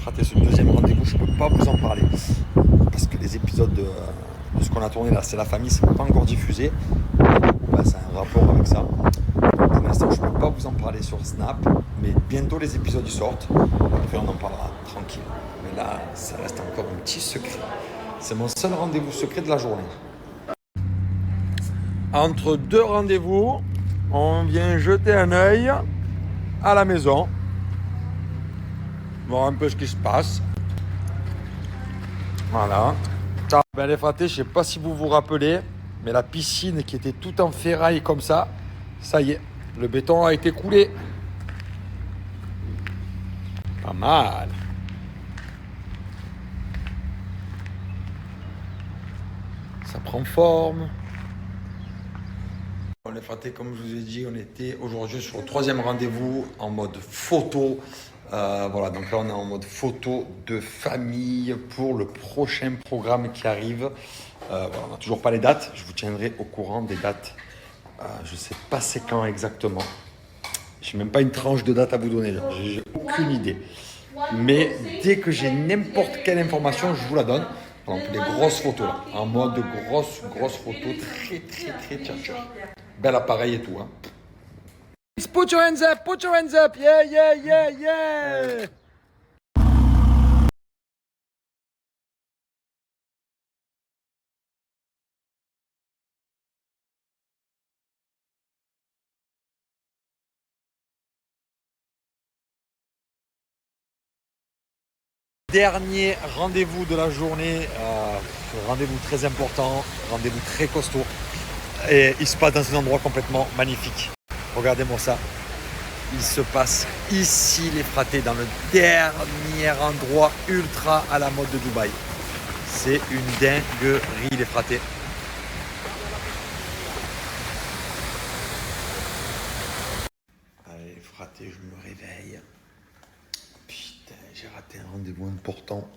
fraté ce deuxième rendez-vous, je ne peux pas vous en parler. Parce que les épisodes de ce qu'on a tourné là, c'est la famille, c'est pas encore diffusé. Et du coup, bah, c'est un rapport avec ça. Donc, pour l'instant, je ne peux pas vous en parler sur Snap. Mais bientôt les épisodes ils sortent. Après, on en parlera tranquille. Mais là, ça reste encore un petit secret. C'est mon seul rendez-vous secret de la journée. Entre deux rendez-vous, on vient jeter un œil à la maison. Voir un peu ce qui se passe. Voilà. Ben, les fratés, je ne sais pas si vous vous rappelez, mais la piscine qui était tout en ferraille comme ça y est, le béton a été coulé. Pas mal. Ça prend forme. On est fratés, comme je vous ai dit, on était aujourd'hui sur le troisième rendez-vous en mode photo. Voilà, donc là on est en mode photo de famille pour le prochain programme qui arrive. Voilà, on n'a toujours pas les dates, je vous tiendrai au courant des dates. Je ne sais pas c'est quand exactement. Je n'ai même pas une tranche de date à vous donner, j'ai aucune idée. Mais dès que j'ai n'importe quelle information, je vous la donne. Par exemple, les grosses photos là, en mode grosses photos, très tchatcheur. Bel appareil et tout. Hein. Put your hands up, yeah. Dernier rendez-vous de la journée, rendez-vous très important, rendez-vous très costaud. Et il se passe dans un endroit complètement magnifique. Regardez-moi ça. Il se passe ici les fratés, dans le dernier endroit ultra à la mode de Dubaï. C'est une dinguerie les fratés. Allez les fratés, je me réveille. Putain, j'ai raté un rendez-vous important.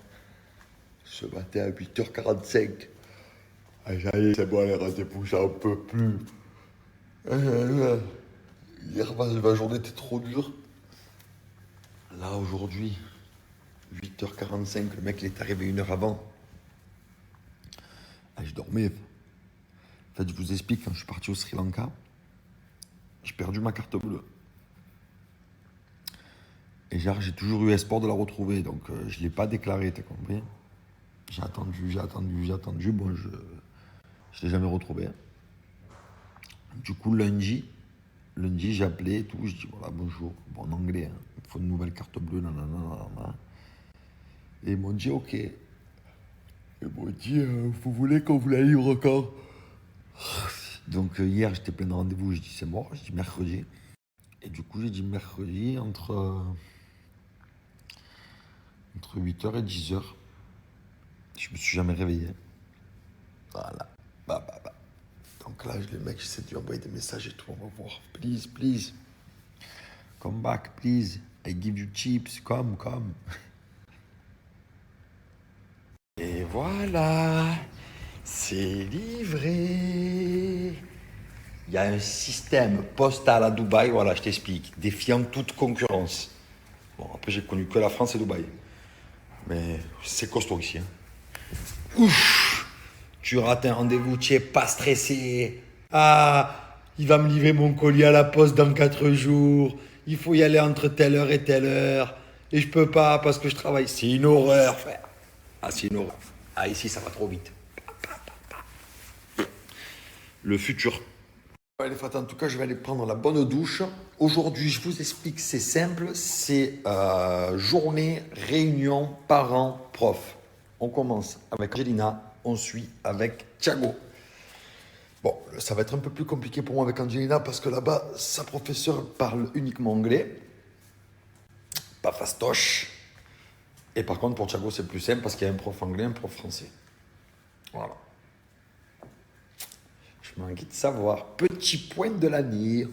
Ce matin à 8h45. Ah, j'allais, c'est bon, les rendez-vous, j'en peux plus. Hier, ma journée était trop dure. Là, aujourd'hui, 8h45, le mec il est arrivé 1 heure avant. Ah, je dormais. En fait, je vous explique, quand je suis parti au Sri Lanka, j'ai perdu ma carte bleue. Et genre, j'ai toujours eu espoir de la retrouver, donc je ne l'ai pas déclarée, t'as compris? J'ai attendu, bon, je ne l'ai jamais retrouvée. Du coup, lundi, j'ai appelé et tout, je dis voilà, bonjour, bon, en anglais, hein, il faut une nouvelle carte bleue, nanana. Et ils m'ont dit ok. Ils m'ont dit vous voulez qu'on vous la livre quand? Donc hier, j'étais plein de rendez-vous, je dis c'est mort, je dis mercredi. Et du coup, j'ai dit mercredi entre 8h et 10h. Je me suis jamais réveillé. Voilà. Bah. Donc là, le mec, j'essaie de lui envoyer des messages et tout. On va voir. Please. Come back, please. I give you chips. Come. Et voilà. C'est livré. Il y a un système postal à Dubaï, voilà, je t'explique, défiant toute concurrence. Bon, après, j'ai connu que la France et Dubaï. Mais c'est costaud ici. Hein. Ouf! Tu rates un rendez-vous, tu n'es pas stressé. Ah, il va me livrer mon colis à la poste dans 4 jours. Il faut y aller entre telle heure et telle heure. Et je peux pas parce que je travaille. C'est une horreur, frère. Ah, c'est une horreur. Ah, ici, ça va trop vite. Le futur. Les frères, en tout cas, je vais aller prendre la bonne douche. Aujourd'hui, je vous explique, c'est simple. C'est journée, réunion, parents, prof. On commence avec Angelina, on suit avec Thiago. Bon, ça va être un peu plus compliqué pour moi avec Angelina parce que là-bas, sa professeure parle uniquement anglais. Pas fastoche. Et par contre, pour Thiago, c'est plus simple parce qu'il y a un prof anglais, un prof français. Voilà. Je m'envie de savoir. Petit point de l'année.